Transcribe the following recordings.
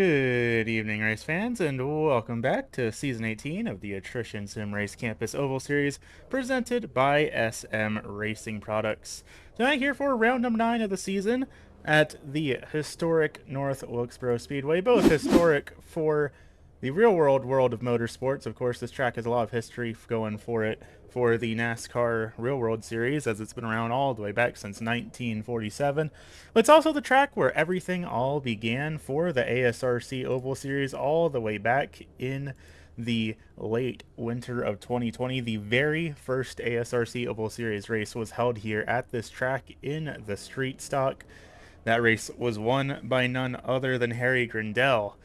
Good evening, race fans, and welcome back to Season 18 of the Attrition Sim Race Campus Oval Series, presented by SM Racing Products. Tonight here for round number 9 of the season at the historic North Wilkesboro Speedway, both historic for the real-world world of motorsports. Of course, this track has a lot of history going for it for the NASCAR Real World Series, as it's been around all the way back since 1947. But it's also the track where everything all began for the ASRC Oval Series all the way back in the late winter of 2020. The very first ASRC Oval Series race was held here at this track in the street stock. That race was won by none other than Harry Grindell.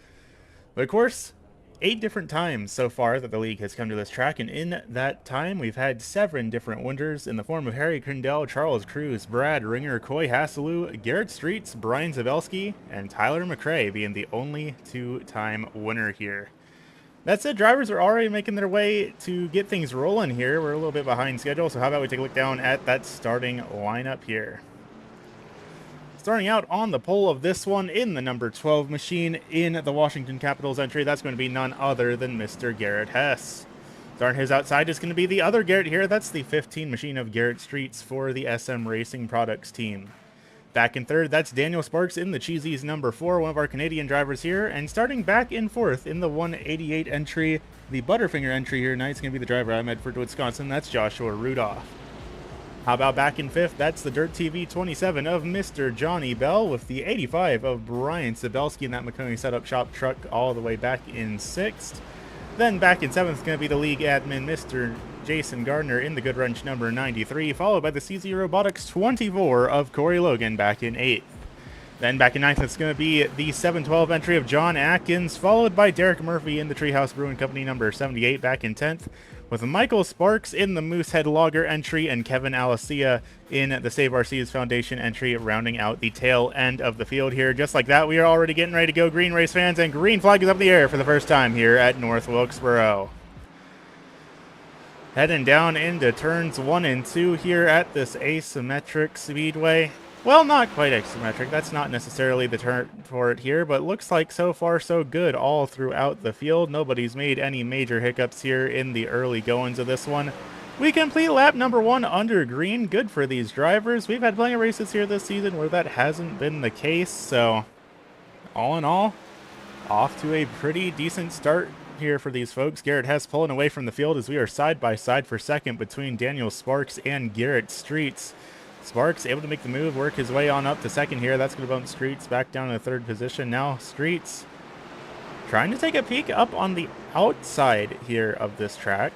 But of course, 8 different times so far that the league has come to this track, and in that time we've had 7 different winners in the form of Harry Grindell, Charles Cruz, Brad Ringer, Coy Hasselou, Garrett Streets, Brian Zabelski, and Tyler McRae being the only 2-time winner here. That said, drivers are already making their way to get things rolling here. We're a little bit behind schedule, so how about we take a look down at that starting lineup here. Starting out on the pole of this one in the number 12 machine in the Washington Capitals entry, that's going to be none other than Mr. Garrett Hess. Starting his outside is going to be the other Garrett here. That's the 15 machine of Garrett Streets for the SM Racing Products team. Back in third, that's Daniel Sparks in the Cheesy's number 4, one of our Canadian drivers here. And starting back in fourth in the 188 entry, the Butterfinger entry here tonight is going to be the driver out of Medford, Wisconsin. That's Joshua Rudolph. How about back in fifth? That's the Dirt TV 27 of Mr. Johnny Bell with the 85 of Brian Sabelski in that McConaughey Setup Shop truck all the way back in sixth. Then back in seventh is going to be the league admin, Mr. Jason Gardner in the Good Wrench number 93, followed by the CZ Robotics 24 of Corey Logan back in eighth. Then back in ninth, it's going to be the 712 entry of John Atkins, followed by Derek Murphy in the Treehouse Brewing Company number 78 back in 10th, with Michael Sparks in the Moosehead Logger entry and Kevin Alicia in the Save Our Seas Foundation entry, rounding out the tail end of the field here. Just like that, we are already getting ready to go, green race fans, and green flag is up in the air for the first time here at North Wilkesboro. Heading down into turns 1 and 2 here at this asymmetric speedway. Well, not quite asymmetric. That's not necessarily the turn for it here, but looks like so far so good all throughout the field. Nobody's made any major hiccups here in the early goings of this one. We complete lap number 1 under green. Good for these drivers. We've had plenty of races here this season where that hasn't been the case, so all in all, off to a pretty decent start here for these folks. Garrett Hess pulling away from the field as we are side by side for second between Daniel Sparks and Garrett Streets. Sparks able to make the move, work his way on up to second here. That's going to bump Streets back down to the third position. Now Streets trying to take a peek up on the outside here of this track.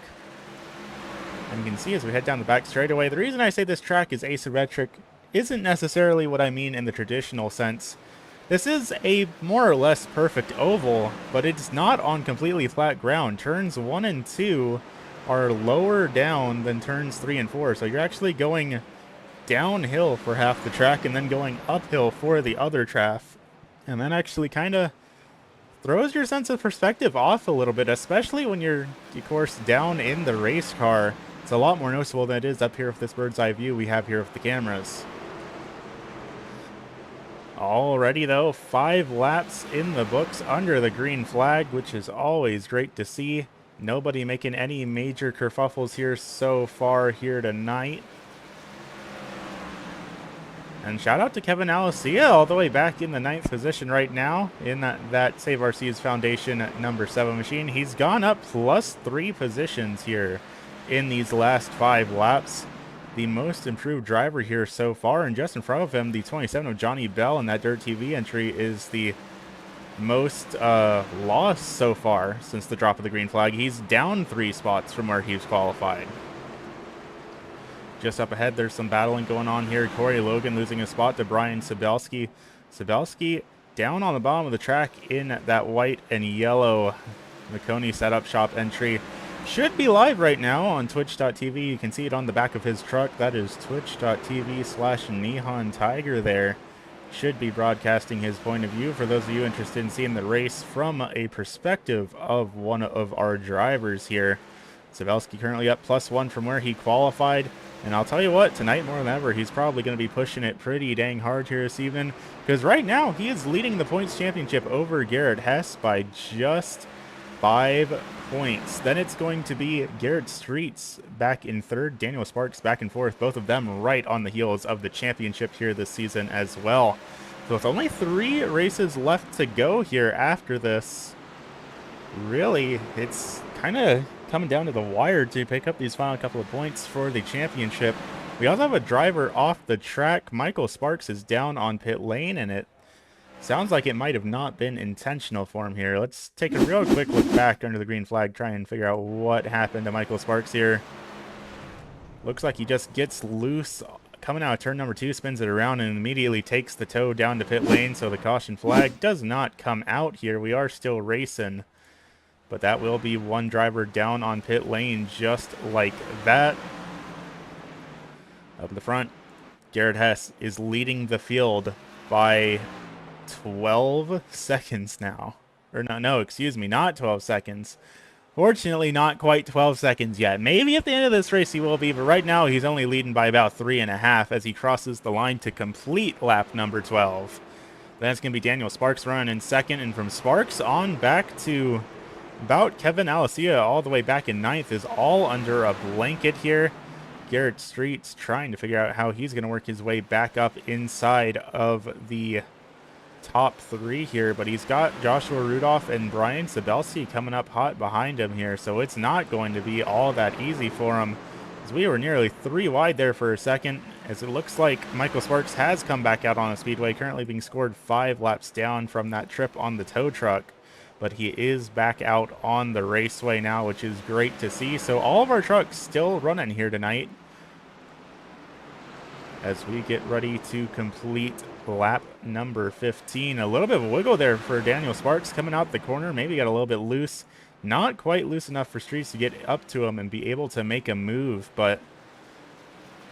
And you can see as we head down the back straightaway, the reason I say this track is asymmetric isn't necessarily what I mean in the traditional sense. This is a more or less perfect oval, but it's not on completely flat ground. Turns 1 and 2 are lower down than turns 3 and 4, so you're actually going downhill for half the track and then going uphill for the other track, and that actually kind of throws your sense of perspective off a little bit, especially when you're, of course, down in the race car. It's a lot more noticeable than it is up here with this bird's eye view we have here with the cameras. Already though, 5 laps in the books under the green flag, which is always great to see. Nobody making any major kerfuffles here so far here tonight. And shout out to Kevin Alicia all the way back in the 9th position right now in that Save Our Seas Foundation number 7 machine. He's gone up +3 positions here in these last 5 laps. The most improved driver here so far, and just in front of him, the 27 of Johnny Bell in that Dirt TV entry is the most lost so far since the drop of the green flag. He's down 3 spots from where he was qualified. Just up ahead, there's some battling going on here. Corey Logan losing a spot to Brian Sabelski. Sabelski down on the bottom of the track in that white and yellow McConaughey Setup Shop entry. Should be live right now on twitch.tv. You can see it on the back of his truck. That is twitch.tv/Nihon Tiger there. Should be broadcasting his point of view for those of you interested in seeing the race from a perspective of one of our drivers here. Sabelski currently up +1 from where he qualified. And I'll tell you what, tonight more than ever, he's probably going to be pushing it pretty dang hard here this evening. Because right now, he is leading the points championship over Garrett Hess by just 5 points. Then it's going to be Garrett Streets back in third, Daniel Sparks back and forth, both of them right on the heels of the championship here this season as well. So with only 3 races left to go here after this, really, it's kind of coming down to the wire to pick up these final couple of points for the championship. We also have a driver off the track. Michael Sparks is down on pit lane, and it sounds like it might have not been intentional for him here. Let's take a real quick look back under the green flag, try and figure out what happened to Michael Sparks here. Looks like he just gets loose coming out of turn number 2, spins it around, and immediately takes the toe down to pit lane, so the caution flag does not come out here. We are still racing. But that will be one driver down on pit lane just like that. Up in the front, Garrett Hess is leading the field by 12 seconds now. Or no, excuse me, not 12 seconds. Fortunately, not quite 12 seconds yet. Maybe at the end of this race he will be, but right now he's only leading by about 3.5 as he crosses the line to complete lap number 12. Then it's going to be Daniel Sparks running in second, and from Sparks on back to about Kevin Alicia all the way back in 9th is all under a blanket here. Garrett Streets trying to figure out how he's going to work his way back up inside of the top 3 here, but he's got Joshua Rudolph and Brian Sabelski coming up hot behind him here, so it's not going to be all that easy for him, as we were nearly 3 wide there for a second, as it looks like Michael Sparks has come back out on a speedway, currently being scored 5 laps down from that trip on the tow truck. But he is back out on the raceway now, which is great to see. So all of our trucks still running here tonight as we get ready to complete lap number 15. A little bit of a wiggle there for Daniel Sparks coming out the corner. Maybe got a little bit loose. Not quite loose enough for Streets to get up to him and be able to make a move, but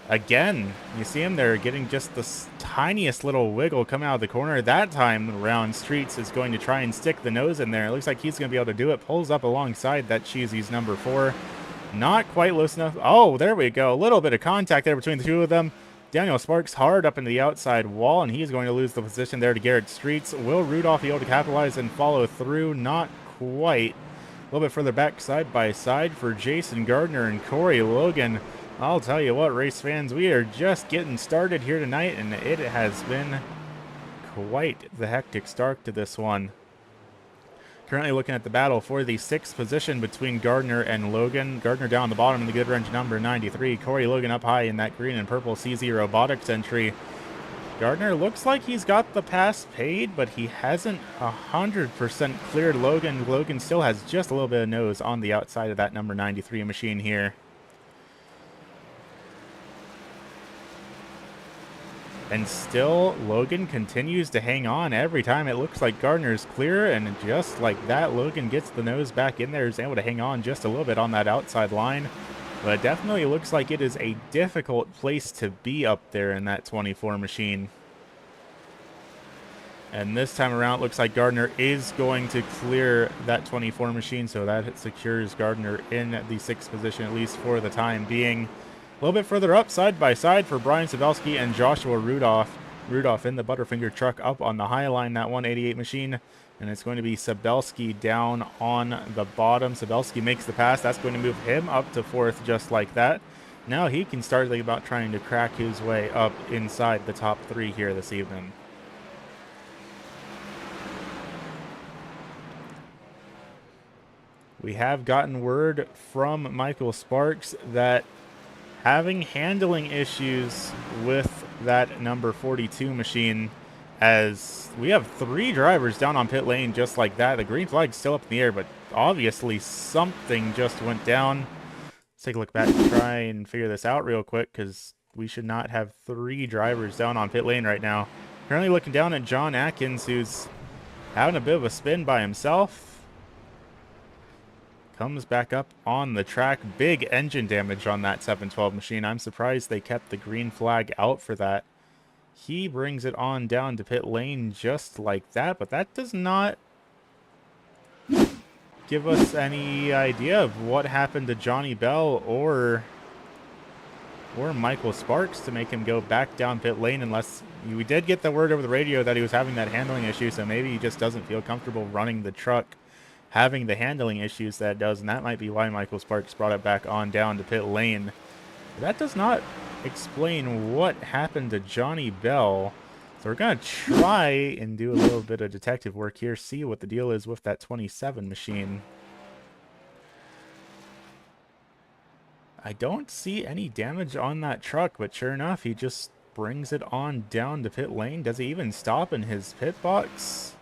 again, you see him there getting just the tiniest little wiggle coming out of the corner. That time around, Streets is going to try and stick the nose in there. It looks like he's going to be able to do it. Pulls up alongside that Cheesy's number 4. Not quite loose enough. Oh, there we go. A little bit of contact there between the two of them. Daniel Sparks hard up into the outside wall, and he's going to lose the position there to Garrett Streets. Will Rudolph be able to capitalize and follow through? Not quite. A little bit further back, side by side for Jason Gardner and Corey Logan. I'll tell you what, race fans, we are just getting started here tonight, and it has been quite the hectic start to this one. Currently looking at the battle for the 6th position between Gardner and Logan. Gardner down the bottom in the good wrench number 93. Corey Logan up high in that green and purple CZ Robotics entry. Gardner looks like he's got the pass paid, but he hasn't 100% cleared Logan. Logan still has just a little bit of nose on the outside of that number 93 machine here. And still, Logan continues to hang on every time it looks like Gardner's clear, and just like that, Logan gets the nose back in there, is able to hang on just a little bit on that outside line. But it definitely looks like it is a difficult place to be up there in that 24 machine. And this time around, it looks like Gardner is going to clear that 24 machine, so that secures Gardner in the 6th position, at least for the time being. A little bit further up, side by side for Brian Sabelski and Joshua Rudolph. Rudolph in the Butterfinger truck up on the high line, that 188 machine. And it's going to be Sabelski down on the bottom. Sabelski makes the pass. That's going to move him up to 4th just like that. Now he can start thinking about trying to crack his way up inside the top 3 here this evening. We have gotten word from Michael Sparks that having handling issues with that number 42 machine, as we have 3 drivers down on pit lane just like that. The green flag's still up in the air, but obviously something just went down. Let's take a look back and try and figure this out real quick, because we should not have 3 drivers down on pit lane right now. Currently looking down at John Atkins, who's having a bit of a spin by himself. Comes back up on the track. Big engine damage on that 712 machine. I'm surprised they kept the green flag out for that. He brings it on down to pit lane just like that, but that does not give us any idea of what happened to Johnny Bell or for Michael Sparks to make him go back down pit lane, unless we did get the word over the radio that he was having that handling issue, so maybe he just doesn't feel comfortable running the truck, having the handling issues that it does, and that might be why Michael Sparks brought it back on down to pit lane. That does not explain what happened to Johnny Bell. So we're going to try and do a little bit of detective work here, see what the deal is with that 27 machine. I don't see any damage on that truck, but sure enough, he just brings it on down to pit lane. Does he even stop in his pit box?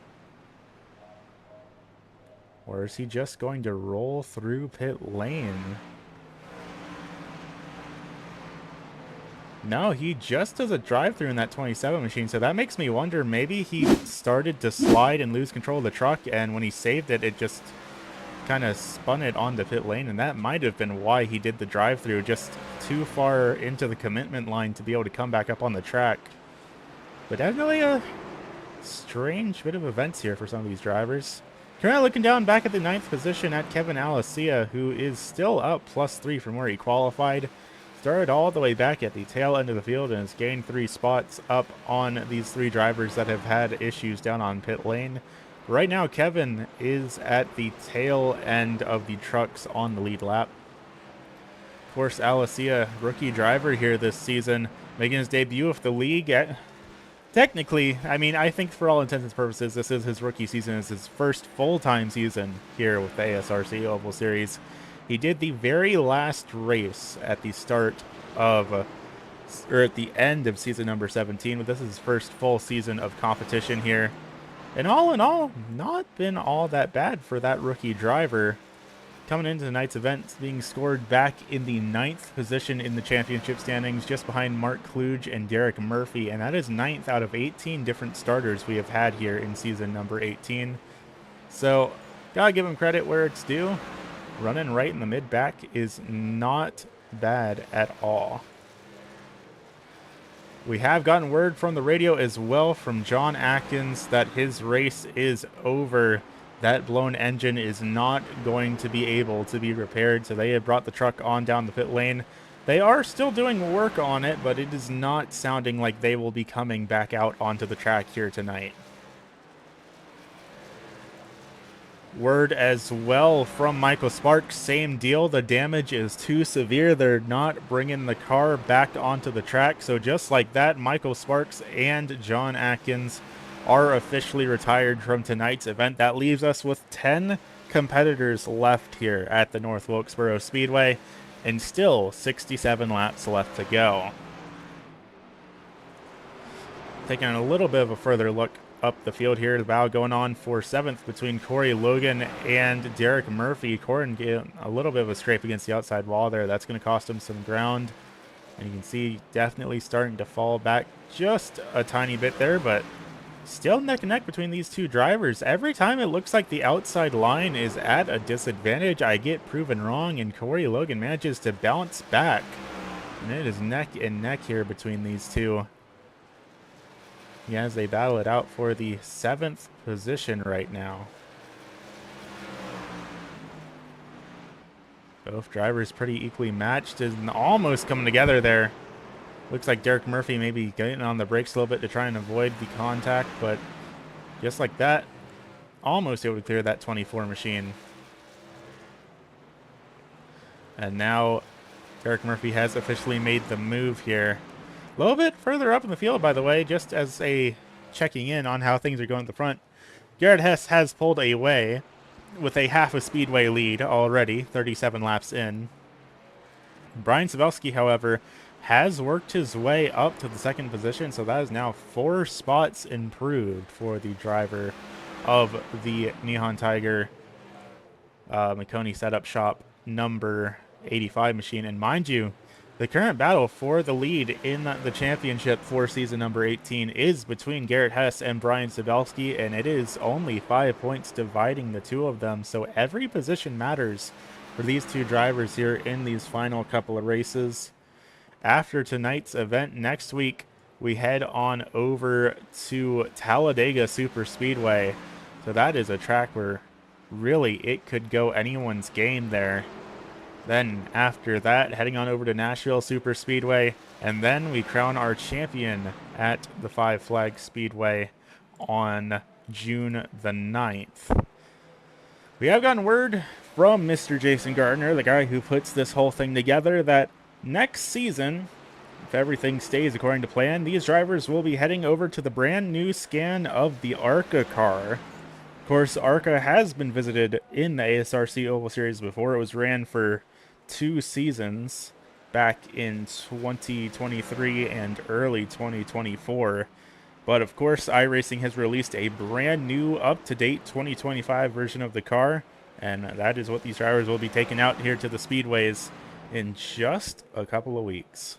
Or is he just going to roll through pit lane? No, he just does a drive-through in that 27 machine, so that makes me wonder, maybe he started to slide and lose control of the truck, and when he saved it, it just kind of spun it onto pit lane, and that might have been why he did the drive-through, just too far into the commitment line to be able to come back up on the track. But definitely a strange bit of events here for some of these drivers. Currently looking down back at the 9th position at Kevin Alessia, who is still up +3 from where he qualified. Started all the way back at the tail end of the field and has gained 3 spots up on these 3 drivers that have had issues down on pit lane. Right now, Kevin is at the tail end of the trucks on the lead lap. Of course, Alessia, rookie driver here this season, making his debut with the league. Technically, I mean, I think for all intents and purposes, this is his rookie season. It's his first full-time season here with the ASRC Oval Series. He did the very last race at the start of, or at the end of season number 17, but this is his first full season of competition here. And all in all, not been all that bad for that rookie driver. Coming into tonight's event, being scored back in the 9th position in the championship standings, just behind Mark Kluge and Derek Murphy, and that is 9th out of 18 different starters we have had here in season number 18. So, gotta give him credit where it's due. Running right in the mid-back is not bad at all. We have gotten word from the radio as well from John Atkins that his race is over. That blown engine is not going to be able to be repaired, so they have brought the truck on down the pit lane. They are still doing work on it, but it is not sounding like they will be coming back out onto the track here tonight. Word as well from Michael Sparks, same deal. The damage is too severe. They're not bringing the car back onto the track. So just like that, Michael Sparks and John Atkins are officially retired from tonight's event. That leaves us with 10 competitors left here at the North Wilkesboro Speedway, and still 67 laps left to go. Taking a little bit of a further look up the field here, the battle going on for 7th between Corey Logan and Derek Murphy. Corey getting a little bit of a scrape against the outside wall there. That's going to cost him some ground. And you can see definitely starting to fall back just a tiny bit there, but still neck and neck between these two drivers. Every time it looks like the outside line is at a disadvantage, I get proven wrong, and Corey Logan manages to bounce back. And it is neck and neck here between these two. Yeah, as they battle it out for the 7th position right now. Both drivers pretty equally matched and almost coming together there. Looks like Derek Murphy maybe getting on the brakes a little bit to try and avoid the contact, but just like that, almost able to clear that 24 machine. And now Derek Murphy has officially made the move here. A little bit further up in the field, by the way, just as a checking in on how things are going at the front. Garrett Hess has pulled away with a half a speedway lead already, 37 laps in. Brian Savelski, however, has worked his way up to the 2nd position, so that is now 4 spots improved for the driver of the Neon Tiger McConey Setup Shop number 85 machine. And mind you, the current battle for the lead in the championship for season number 18 is between Garrett Hess and Brian Savelski, and it is only 5 points dividing the two of them, so every position matters for these two drivers here in these final couple of races. After tonight's event, next week, we head on over to Talladega Super Speedway. So that is a track where really it could go anyone's game there. Then after that, heading on over to Nashville Superspeedway, and then we crown our champion at the Five Flag Speedway on June the 9th. We have gotten word from Mr. Jason Gardner, the guy who puts this whole thing together, that next season, if everything stays according to plan, these drivers will be heading over to the brand new scan of the ARCA car. Of course, ARCA has been visited in the ASRC Oval Series before. It was ran for 2 seasons back in 2023 and early 2024. But of course, iRacing has released a brand new, up-to-date 2025 version of the car, and that is what these drivers will be taking out here to the speedways in just a couple of weeks.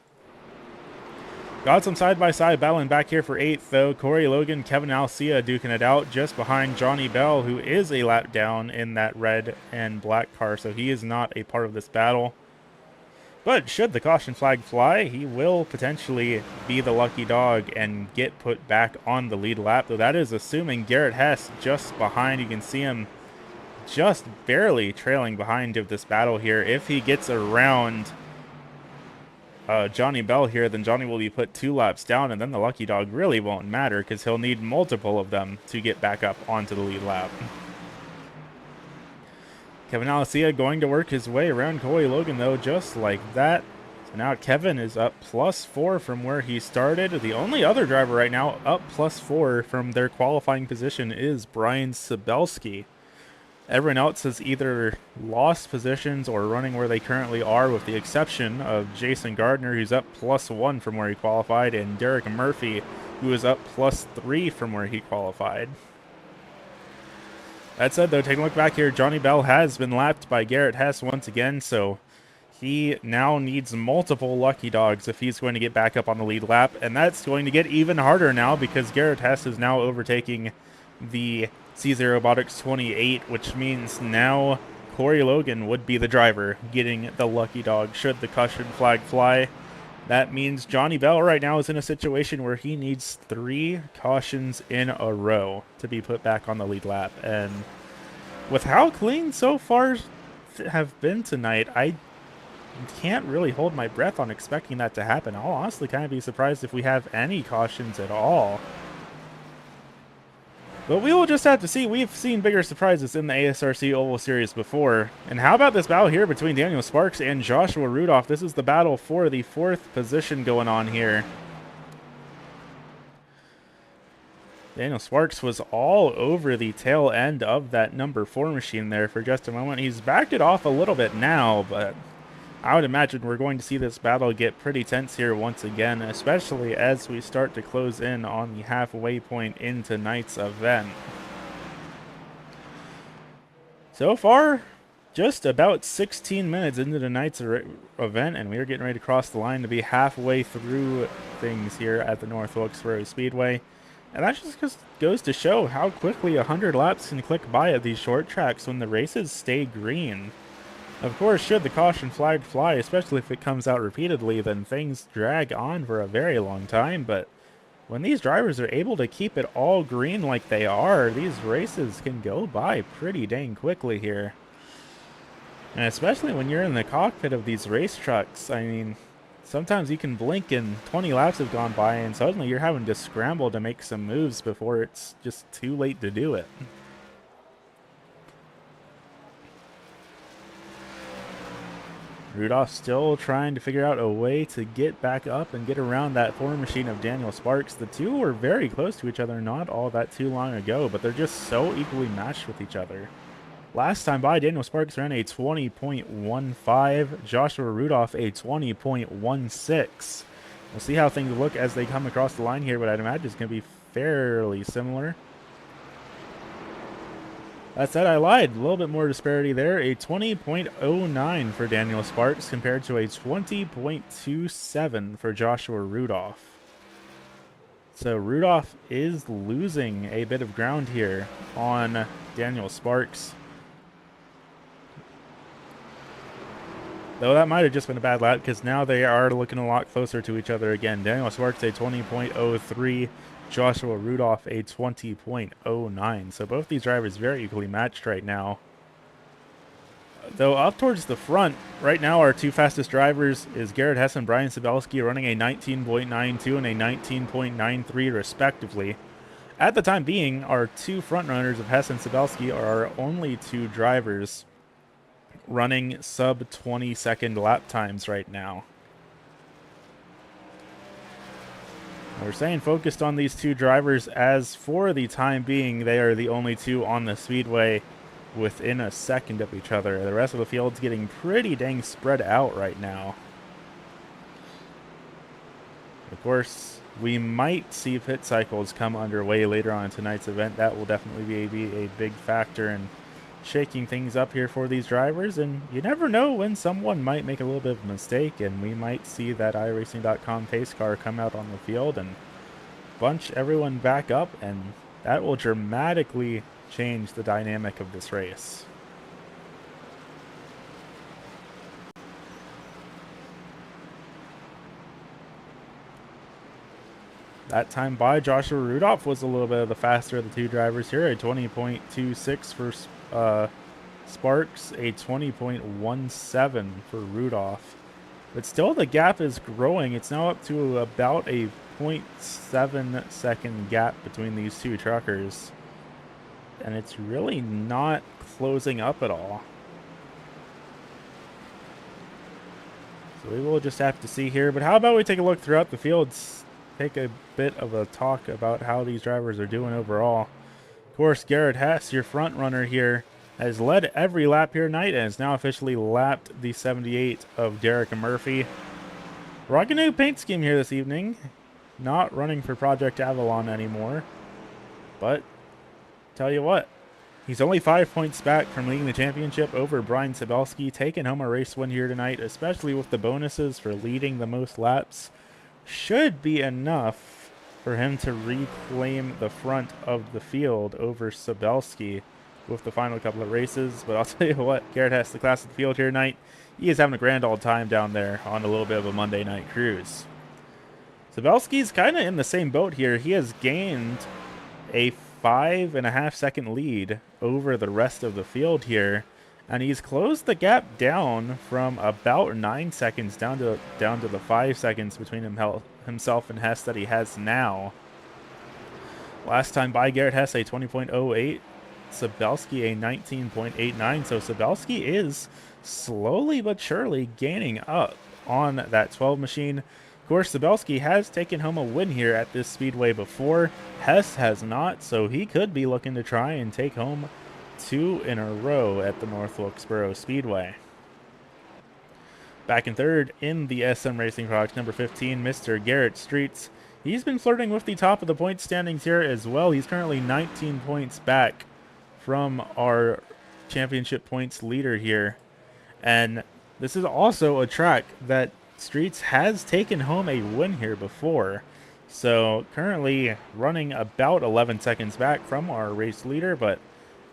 Got some side-by-side battling back here for 8th, though. Corey Logan, Kevin Alcia duking it out just behind Johnny Bell, who is a lap down in that red and black car, so he is not a part of this battle. But should the caution flag fly, he will potentially be the lucky dog and get put back on the lead lap, though that is assuming Garrett Hess just behind. You can see him just barely trailing behind of this battle here. If he gets around Johnny Bell here, then Johnny will be put 2 laps down, and then the lucky dog really won't matter because he'll need multiple of them to get back up onto the lead lap. Kevin Alcia going to work his way around Corey Logan, though, just like that. So now Kevin is up +4 from where he started. The only other driver right now up +4 from their qualifying position is Brian Sabelski. Everyone else has either lost positions or running where they currently are, with the exception of Jason Gardner, who's up +1 from where he qualified, and Derek Murphy, who is up +3 from where he qualified. That said, though, taking a look back here, Johnny Bell has been lapped by Garrett Hess once again, so he now needs multiple lucky dogs if he's going to get back up on the lead lap, and that's going to get even harder now because Garrett Hess is now overtaking the CZ Robotics 28, which means now Corey Logan would be the driver getting the lucky dog should the caution flag fly. That means Johnny Bell right now is in a situation where he needs 3 cautions in a row to be put back on the lead lap. And with how clean so far have been tonight, I can't really hold my breath on expecting that to happen. I'll honestly kind of be surprised if we have any cautions at all. But we will just have to see. We've seen bigger surprises in the ASRC Oval Series before. And how about this battle here between Daniel Sparks and Joshua Rudolph? This is the battle for the 4th position going on here. Daniel Sparks was all over the tail end of that number 4 machine there for just a moment. He's backed it off a little bit now, but I would imagine we're going to see this battle get pretty tense here once again, especially as we start to close in on the halfway point in tonight's event. So far, just about 16 minutes into tonight's event, and we are getting ready to cross the line to be halfway through things here at the North Wilkesboro Speedway. And that just goes to show how quickly 100 laps can click by at these short tracks when the races stay green. Of course, should the caution flag fly, especially if it comes out repeatedly, then things drag on for a very long time. But when these drivers are able to keep it all green like they are, these races can go by pretty dang quickly here. And especially when you're in the cockpit of these race trucks, I mean, sometimes you can blink and 20 laps have gone by and suddenly you're having to scramble to make some moves before it's just too late to do it. Rudolph still trying to figure out a way to get back up and get around that 4 machine of Daniel Sparks. The two were very close to each other not all that too long ago, but they're just so equally matched with each other. Last time by, Daniel Sparks ran a 20.15, Joshua Rudolph a 20.16. We'll see how things look as they come across the line here, but I'd imagine it's going to be fairly similar. That said, I lied. A little bit more disparity there. A 20.09 for Daniel Sparks compared to a 20.27 for Joshua Rudolph. So Rudolph is losing a bit of ground here on Daniel Sparks. Though that might have just been a bad lap because now they are looking a lot closer to each other again. Daniel Sparks a 20.03. Joshua Rudolph a 20.09. So both these drivers very equally matched right now. though, up towards the front. Right now, our two fastest drivers is Garrett Hess and Brian Sabelski, running a 19.92 and a 19.93 respectively. At the time being, our two front runners of Hess and Sabelski are our only two drivers running sub 20-second lap times right now. We're staying focused on these two drivers, as for the time being, they are the only two on the speedway within a second of each other. The rest of the field's getting pretty dang spread out right now. Of course, we might see pit cycles come underway later on in tonight's event. That will definitely be a big factor in shaking things up here for these drivers, and you never know when someone might make a little bit of a mistake, and we might see that iRacing.com pace car come out on the field and bunch everyone back up, and that will dramatically change the dynamic of this race. That time by Joshua Rudolph was a little bit of the faster of the two drivers here, a 20.26 for Sparks, a 20.17 for Rudolph. But still, the gap is growing. It's now up to about a 0.7 second gap between these two truckers. And it's really not closing up at all. So we will just have to see here. But how about we take a look throughout the fields, take a bit of a talk about how these drivers are doing overall. Of course, Garrett Hess, your front runner here, has led every lap here tonight and has now officially lapped the 78 of Derek Murphy. Rocking a new paint scheme here this evening. Not running for Project Avalon anymore. But, tell you what, he's only 5 points back from leading the championship over Brian Sabelski, taking home a race win here tonight, especially with the bonuses for leading the most laps. Should be enough for him to reclaim the front of the field over Sabelski with the final couple of races. But I'll tell you what, Garrett Hess, the class of the field here tonight, he is having a grand old time down there on a little bit of a Monday night cruise. Sabelski's kind of in the same boat here. He has gained a 5.5 second lead over the rest of the field here, and he's closed the gap down from about 9 seconds down to the 5 seconds between himself and Hess that he has now. Last time by, Garrett Hess a 20.08, Sabelski a 19.89. So Sabelski is slowly but surely gaining up on that 12 machine. Of course, Sabelski has taken home a win here at this speedway before. Hess has not, so he could be looking to try and take home 2 in a row at the North Wilkesboro Speedway. Back in third in the SM Racing product, number 15, Mr. Garrett Streets. He's been flirting with the top of the point standings here as well. He's currently 19 points back from our championship points leader here. And this is also a track that Streets has taken home a win here before. So currently running about 11 seconds back from our race leader, but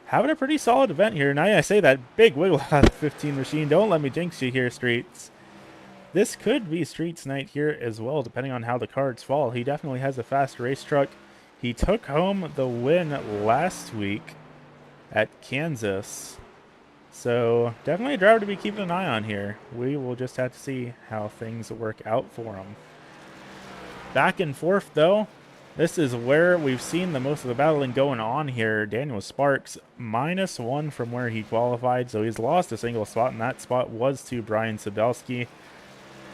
having a pretty solid event here. Now I say that big wiggle out of the 15 machine. Don't let me jinx you here, Streets. This could be Streets' night here as well, depending on how the cards fall. He definitely has a fast race truck. He took home the win last week at Kansas. So definitely a driver to be keeping an eye on here. We will just have to see how things work out for him. Back and forth though, this is where we've seen the most of the battling going on here. Daniel Sparks -1 from where he qualified, so he's lost a single spot, and that spot was to Brian Sabelski.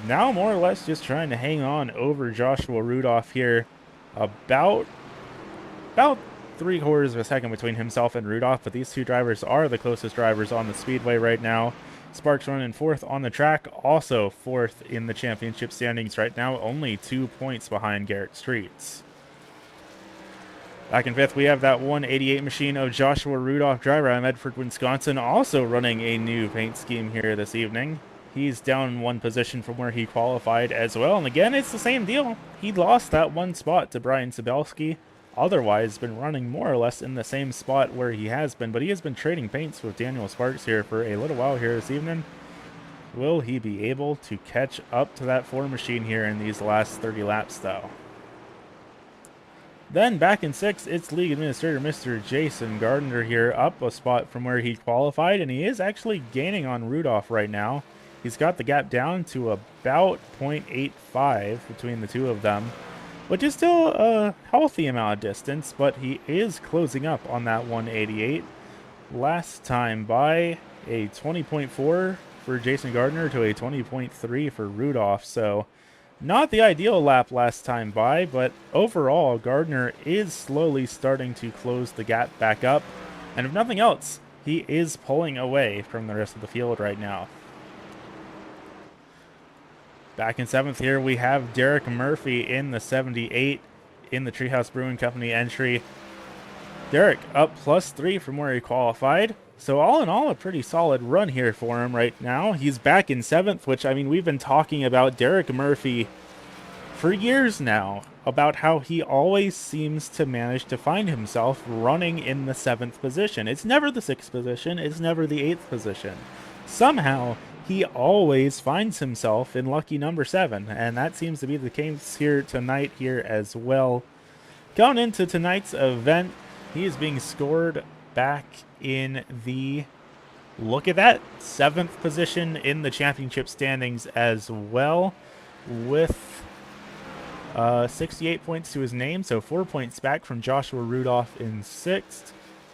Now more or less just trying to hang on over Joshua Rudolph here. About 3/4 of a second between himself and Rudolph, but these two drivers are the closest drivers on the speedway right now. Sparks running 4th on the track, also 4th in the championship standings right now, only 2 points behind Garrett Streets. Back in 5th, we have that 188 machine of Joshua Rudolph, driver out of Medford, Wisconsin, also running a new paint scheme here this evening. He's down 1 position from where he qualified as well, and again, it's the same deal. He lost that 1 spot to Brian Sabelski. Otherwise, been running more or less in the same spot where he has been, but he has been trading paints with Daniel Sparks here for a little while here this evening. Will he be able to catch up to that 4 machine here in these last 30 laps, though? Then back in 6th, it's League Administrator Mr. Jason Gardner here, up a spot from where he qualified, and he is actually gaining on Rudolph right now. He's got the gap down to about 0.85 between the two of them, which is still a healthy amount of distance, but he is closing up on that 188. Last time by a 20.4 for Jason Gardner to a 20.3 for Rudolph, so not the ideal lap last time by, but overall, Gardner is slowly starting to close the gap back up, and if nothing else, he is pulling away from the rest of the field right now. Back in 7th here, we have Derek Murphy in the 78 in the Treehouse Brewing Company entry. Derek up +3 from where he qualified. So all in all, a pretty solid run here for him right now. He's back in 7th, which, I mean, we've been talking about Derek Murphy for years now, about how he always seems to manage to find himself running in the 7th position. It's never the 6th position. It's never the 8th position. Somehow, he always finds himself in lucky number 7, and that seems to be the case here tonight here as well. Going into tonight's event, he is being scored back in the, look at that, 7th position in the championship standings as well, with 68 points to his name, so 4 points back from Joshua Rudolph in 6th,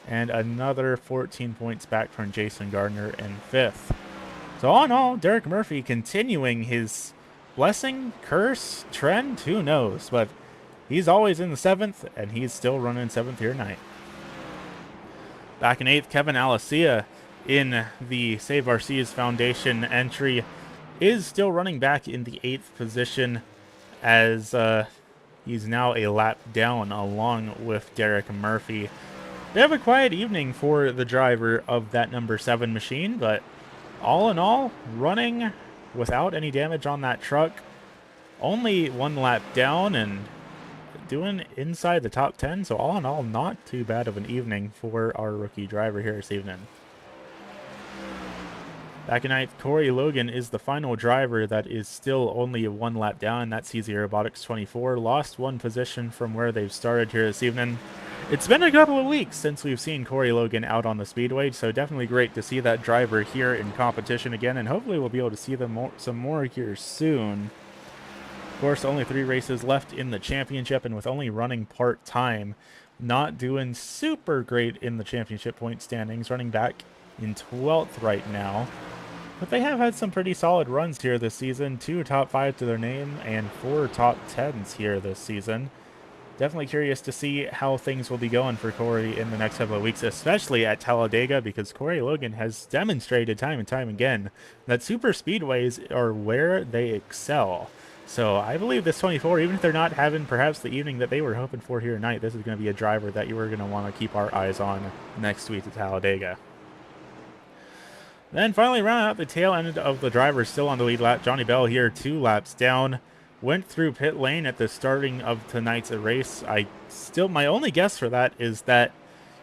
and another 14 points back from Jason Gardner in 5th. So all in all, Derek Murphy continuing his blessing, curse, trend, who knows, but he's always in the 7th, and he's still running 7th here tonight. Back in 8th, Kevin Alicia in the Save Our Seas Foundation entry is still running back in the 8th position, as he's now a lap down along with Derek Murphy. They have a quiet evening for the driver of that number 7 machine, but all in all, running without any damage on that truck. Only 1 lap down and doing inside the top 10. So all in all, not too bad of an evening for our rookie driver here this evening. Back in 9th, Corey Logan is the final driver that is still only 1 lap down. That's Easy Robotics 24. Lost 1 position from where they've started here this evening. It's been a couple of weeks since we've seen Corey Logan out on the speedway, so definitely great to see that driver here in competition again, and hopefully we'll be able to see them some more here soon. Of course, only 3 races left in the championship, and with only running part-time, not doing super great in the championship point standings, running back in 12th right now. But they have had some pretty solid runs here this season, 2 top 5 to their name, and 4 top 10s here this season. Definitely curious to see how things will be going for Corey in the next couple of weeks, especially at Talladega, because Corey Logan has demonstrated time and time again that super speedways are where they excel. So I believe this 24, even if they're not having perhaps the evening that they were hoping for here tonight, this is going to be a driver that you are going to want to keep our eyes on next week at Talladega. Then finally rounding out the tail end of the drivers still on the lead lap, Johnny Bell here 2 laps down. Went through pit lane at the starting of tonight's race. My only guess for that is that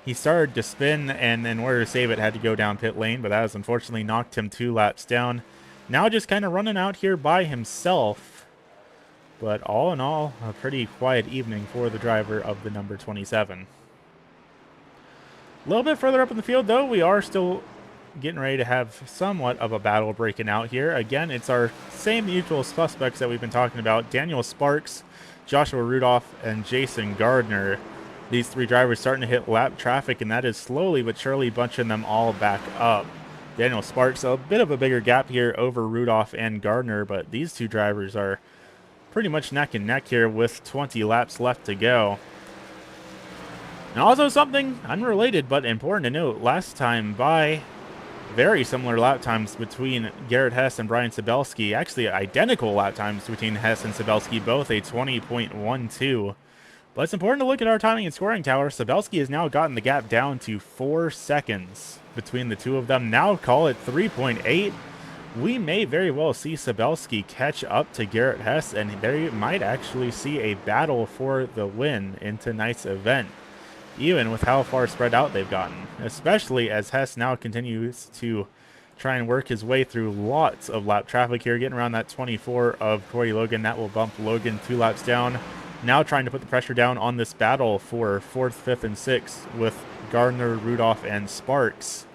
he started to spin, and in order to save it, had to go down pit lane, but that has unfortunately knocked him 2 laps down. Now just kind of running out here by himself. But all in all, a pretty quiet evening for the driver of the number 27. A little bit further up in the field, though, we are still getting ready to have somewhat of a battle breaking out here. Again, it's our same usual suspects that we've been talking about. Daniel Sparks, Joshua Rudolph, and Jason Gardner. These 3 drivers starting to hit lap traffic, and that is slowly but surely bunching them all back up. Daniel Sparks, a bit of a bigger gap here over Rudolph and Gardner, but these 2 drivers are pretty much neck and neck here with 20 laps left to go. And also something unrelated but important to note, last time by, very similar lap times between Garrett Hess and Brian Sabelski. Actually, identical lap times between Hess and Sabelski, both a 20.12. But it's important to look at our timing and scoring tower. Sabelski has now gotten the gap down to 4 seconds between the two of them. Now call it 3.8. We may very well see Sabelski catch up to Garrett Hess, and they might actually see a battle for the win in tonight's event, even with how far spread out they've gotten, especially as Hess now continues to try and work his way through lots of lap traffic here, getting around that 24 of Corey Logan. That will bump Logan 2 laps down. now trying to put the pressure down on this battle for 4th, 5th, and 6th with Gardner, Rudolph, and Sparks.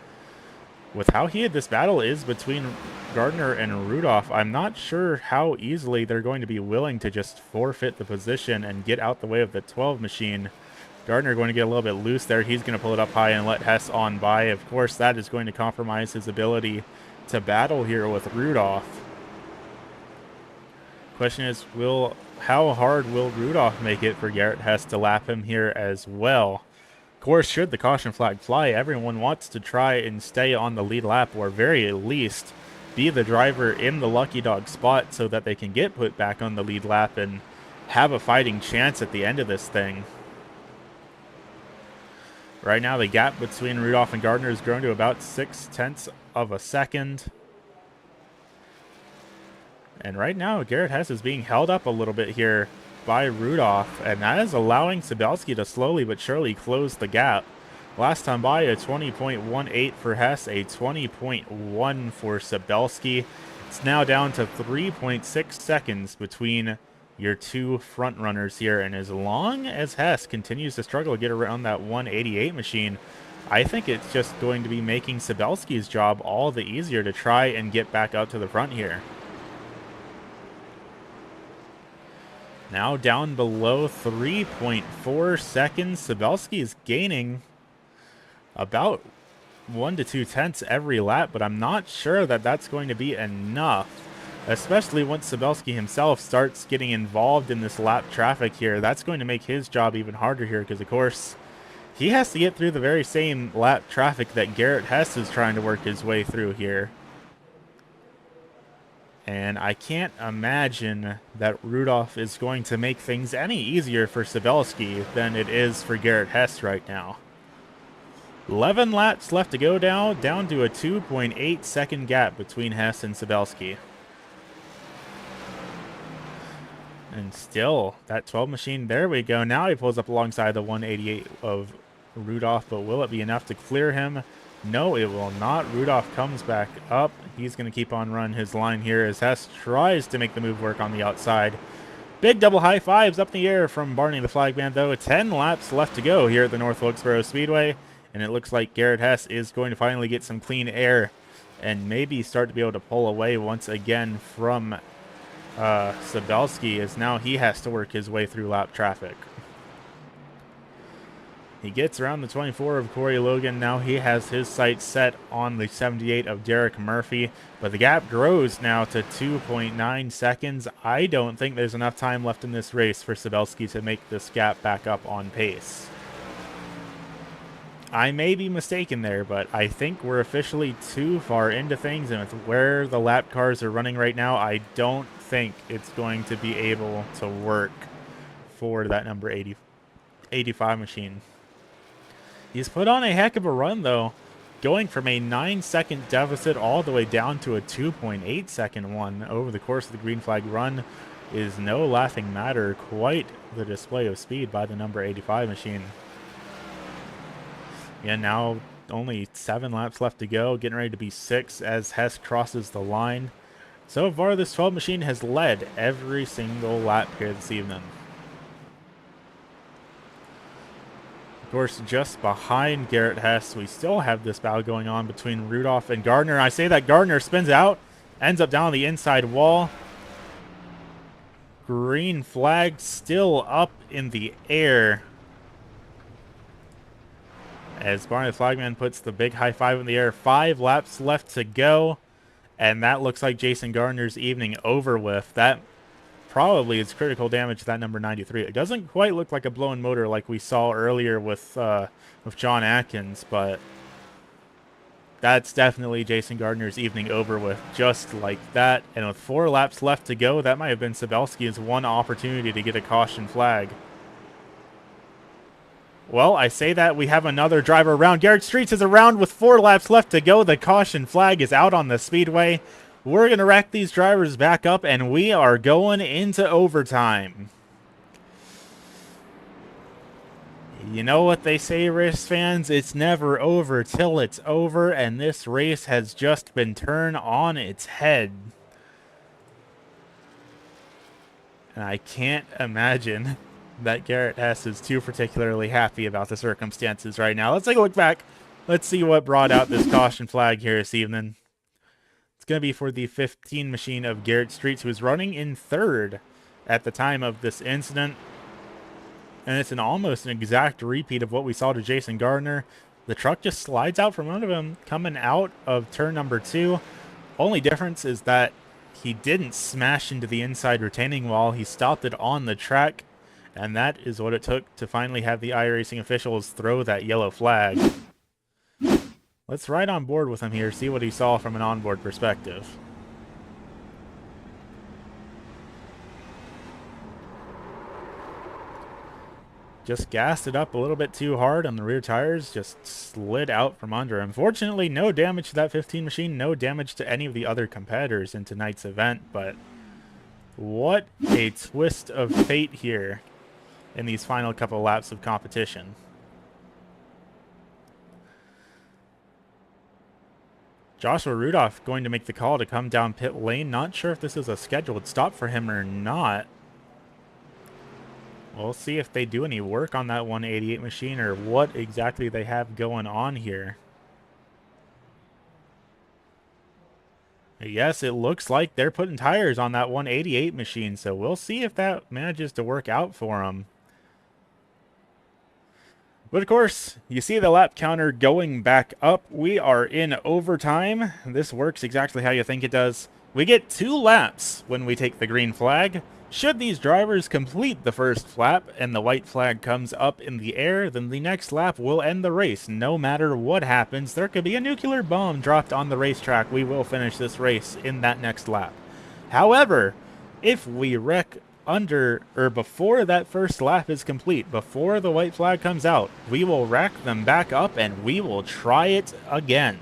With how heated this battle is between Gardner and Rudolph, I'm not sure how easily they're going to be willing to just forfeit the position and get out the way of the 12 machine. Gardner going to get a little bit loose there. He's going to pull it up high and let Hess on by. Of course, that is going to compromise his ability to battle here with Rudolph. Question is, how hard will Rudolph make it for Garrett Hess to lap him here as well? Of course, should the caution flag fly, everyone wants to try and stay on the lead lap, or very at least be the driver in the lucky dog spot so that they can get put back on the lead lap and have a fighting chance at the end of this thing. Right now, the gap between Rudolph and Gardner has grown to about 0.6 of a second. And right now, Garrett Hess is being held up a little bit here by Rudolph, and that is allowing Sabelski to slowly but surely close the gap. Last time by, a 20.18 for Hess, a 20.1 for Sabelski. It's now down to 3.6 seconds between your two front runners here, and as long as Hess continues to struggle to get around that 188 machine, I think it's just going to be making Sabelski's job all the easier to try and get back out to the front here. Now down below 3.4 seconds. Sabelski is gaining about 1 to 2 tenths every lap, but I'm not sure that that's going to be enough, especially once Sabelski himself starts getting involved in this lap traffic here. That's going to make his job even harder here because, of course, he has to get through the very same lap traffic that Garrett Hess is trying to work his way through here. And I can't imagine that Rudolph is going to make things any easier for Sabelski than it is for Garrett Hess right now. 11 laps left to go now, down to a 2.8 second gap between Hess and Sabelski. And still, that 12 machine, there we go. Now he pulls up alongside the 188 of Rudolph, but will it be enough to clear him? No, it will not. Rudolph comes back up. He's going to keep on running his line here as Hess tries to make the move work on the outside. Big double high fives up in the air from Barney the Flagman, though. 10 laps left to go here at the North Wilkesboro Speedway, and it looks like Garrett Hess is going to finally get some clean air and maybe start to be able to pull away once again from Sabelski, as now he has to work his way through lap traffic. He gets around the 24 of Corey Logan. Now he has his sights set on the 78 of Derek Murphy, but the gap grows now to 2.9 seconds. I don't think there's enough time left in this race for Sabelski to make this gap back up on pace. I may be mistaken there, but I think we're officially too far into things, and with where the lap cars are running right now, I don't think it's going to be able to work for that number 85 machine. He's put on a heck of a run, though, going from a 9-second deficit all the way down to a 2.8 second one over the course of the green flag run is no laughing matter. Quite the display of speed by the number 85 machine. Yeah, now only 7 laps left to go, getting ready to be 6 as Hess crosses the line. So far, this 12 machine has led every single lap here this evening. Of course, just behind Garrett Hess, we still have this battle going on between Rudolph and Gardner. I say that Gardner spins out, ends up down the inside wall. Green flag still up in the air as Barney the Flagman puts the big high five in the air. 5 laps left to go, and that looks like Jason Gardner's evening over with. That probably is critical damage to that number 93. It doesn't quite look like a blown motor like we saw earlier with John Atkins, but that's definitely Jason Gardner's evening over with, just like that. And with 4 laps left to go, that might have been Sabelski's one opportunity to get a caution flag. Well, I say that we have another driver around. Garrett Streets is around with 4 laps left to go. The caution flag is out on the speedway. We're going to rack these drivers back up, and we are going into overtime. You know what they say, race fans? It's never over till it's over, and this race has just been turned on its head. And I can't imagine that Garrett Hess is too particularly happy about the circumstances right now. Let's take a look back. Let's see what brought out this caution flag here this evening. It's going to be for the 15 machine of Garrett Streets, who was running in third at the time of this incident. And it's almost an exact repeat of what we saw to Jason Gardner. The truck just slides out from under him coming out of turn number 2. Only difference is that he didn't smash into the inside retaining wall. He stopped it on the track. And that is what it took to finally have the iRacing officials throw that yellow flag. Let's ride on board with him here, see what he saw from an onboard perspective. Just gassed it up a little bit too hard on the rear tires, just slid out from under him. Fortunately, no damage to that 15 machine, no damage to any of the other competitors in tonight's event, but what a twist of fate here in these final couple laps of competition. Joshua Rudolph going to make the call to come down pit lane. Not sure if this is a scheduled stop for him or not. We'll see if they do any work on that 188 machine or what exactly they have going on here. Yes, it looks like they're putting tires on that 188 machine, so we'll see if that manages to work out for them. But of course, you see the lap counter going back up. We are in overtime. This works exactly how you think it does. We get 2 laps when we take the green flag. Should these drivers complete the first lap and the white flag comes up in the air, then the next lap will end the race. No matter what happens, there could be a nuclear bomb dropped on the racetrack. We will finish this race in that next lap. However, if we wreck under or before that first lap is complete, before the white flag comes out, we will rack them back up and we will try it again.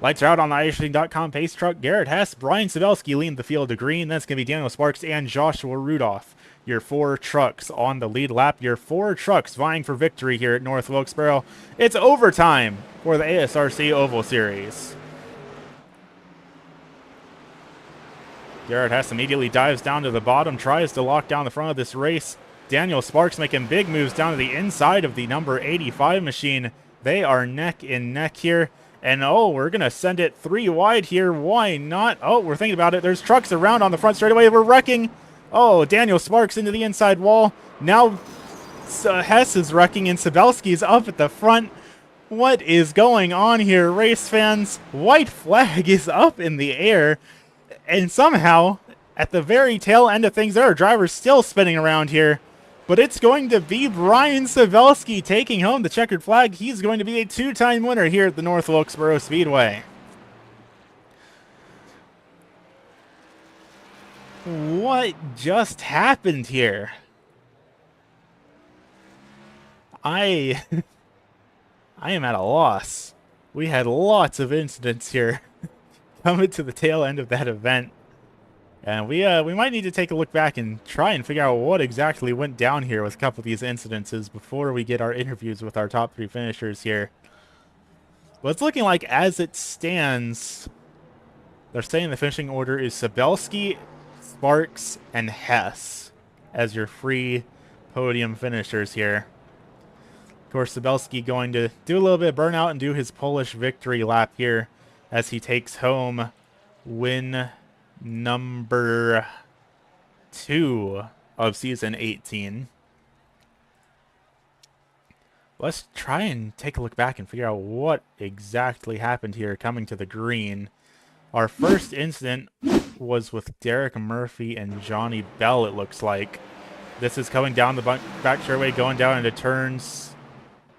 Lights are out on the iRacing.com pace truck. Garrett Hess, Brian Sabelski lead the field to green. That's going to be Daniel Sparks and Joshua Rudolph. Your 4 trucks on the lead lap. Your 4 trucks vying for victory here at North Wilkesboro. It's overtime for the ASRC Oval Series. Garrett Hess immediately dives down to the bottom, tries to lock down the front of this race. Daniel Sparks making big moves down to the inside of the number 85 machine. They are neck and neck here. And oh, we're going to send it 3 wide here. Why not? Oh, we're thinking about it. There's trucks around on the front straightaway. We're wrecking. Oh, Daniel Sparks into the inside wall. Now Hess is wrecking and Sabelski's up at the front. What is going on here, race fans? White flag is up in the air. And somehow, at the very tail end of things, there are drivers still spinning around here. But it's going to be Brian Sabelski taking home the checkered flag. He's going to be a 2-time winner here at the North Wilkesboro Speedway. What just happened here? I am at a loss. We had lots of incidents here coming to the tail end of that event. And we might need to take a look back and try and figure out what exactly went down here with a couple of these incidences before we get our interviews with our top 3 finishers here. But it's looking like, as it stands, they're saying the finishing order is Sabelski, Sparks, and Hess as your free podium finishers here. Of course, Sabelski going to do a little bit of burnout and do his Polish victory lap here as he takes home win number 2 of season 18. Let's try and take a look back and figure out what exactly happened here coming to the green. Our first incident was with Derek Murphy and Johnny Bell, it looks like. This is coming down the back straightaway, going down into turns.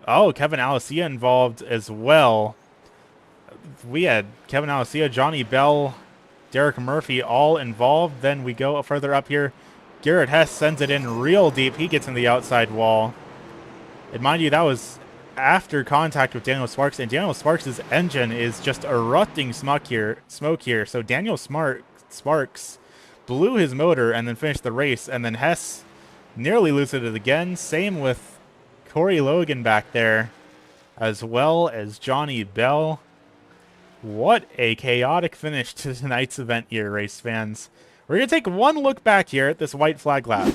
Oh, Kevin Alicia involved as well. We had Kevin Alicia, Johnny Bell, Derek Murphy all involved. Then we go further up here. Garrett Hess sends it in real deep. He gets in the outside wall. And mind you, that was after contact with Daniel Sparks. And Daniel Sparks' engine is just erupting smoke here. So Daniel Sparks blew his motor and then finished the race. And then Hess nearly loses it again. Same with Corey Logan back there, as well as Johnny Bell. What a chaotic finish to tonight's event here, race fans. We're going to take one look back here at this white flag lap.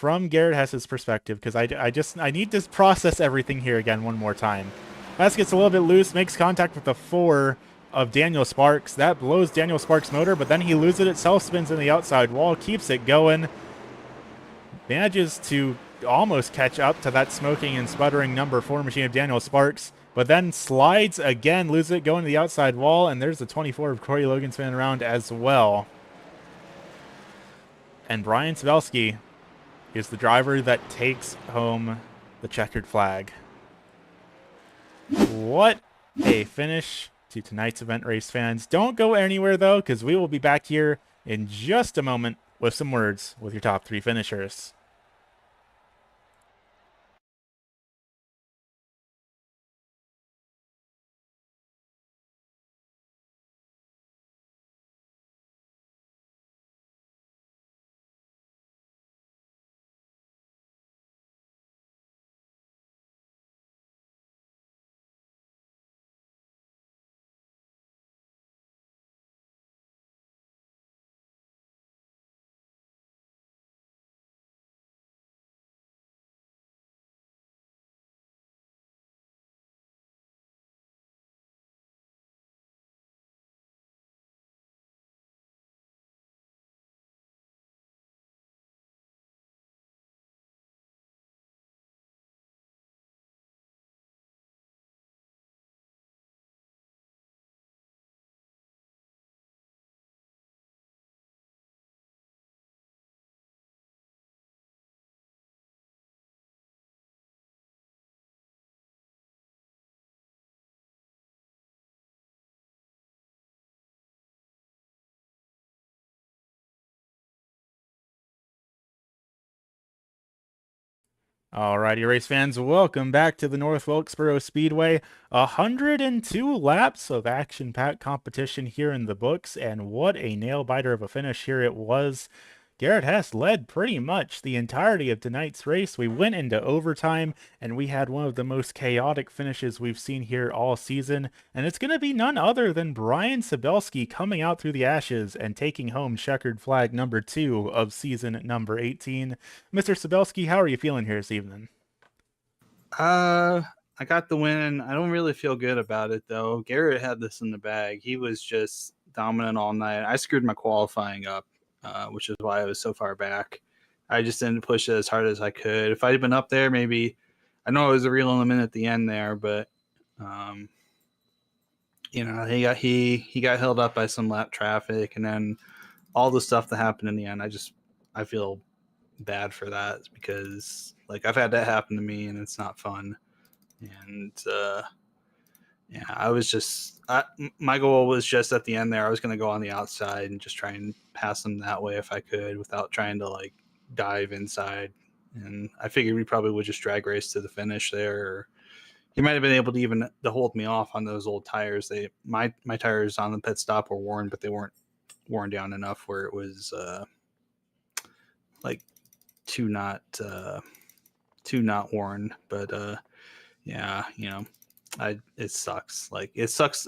from Garrett Hess's perspective, because I need to process everything here again one more time. Hess gets a little bit loose, makes contact with the 4 of Daniel Sparks. That blows Daniel Sparks' motor, but then he loses it, self-spins in the outside wall, keeps it going, manages to almost catch up to that smoking and sputtering number 4 machine of Daniel Sparks, but then slides again, loses it, going to the outside wall, and there's the 24 of Corey Logan spinning around as well. And Brian Sabelski is the driver that takes home the checkered flag. What a finish to tonight's event, race fans. Don't go anywhere, though, because we will be back here in just a moment with some words with your top 3 finishers. Alrighty, race fans, welcome back to the North Wilkesboro Speedway. 102 laps of action-packed competition here in the books, and what a nail-biter of a finish here it was. Garrett Hess led pretty much the entirety of tonight's race. We went into overtime, and we had one of the most chaotic finishes we've seen here all season, and it's going to be none other than Brian Sabelski coming out through the ashes and taking home checkered flag number 2 of season number 18. Mr. Sabelski, how are you feeling here this evening? I got the win. I don't really feel good about it, though. Garrett had this in the bag. He was just dominant all night. I screwed my qualifying up, which is why I was so far back. I just didn't push it as hard as I could. If I had been up there, maybe I know it was a real limit at the end there, but he got held up by some lap traffic, and then all the stuff that happened in the end. I feel bad for that because like I've had that happen to me, and it's not fun. And my goal was just at the end there. I was going to go on the outside and just try and pass them that way if I could without trying to like dive inside. And I figured we probably would just drag race to the finish there. Or he might have been able to even to hold me off on those old tires. My tires on the pit stop were worn, but they weren't worn down enough where it was like too not worn. But yeah, it sucks. Like it sucks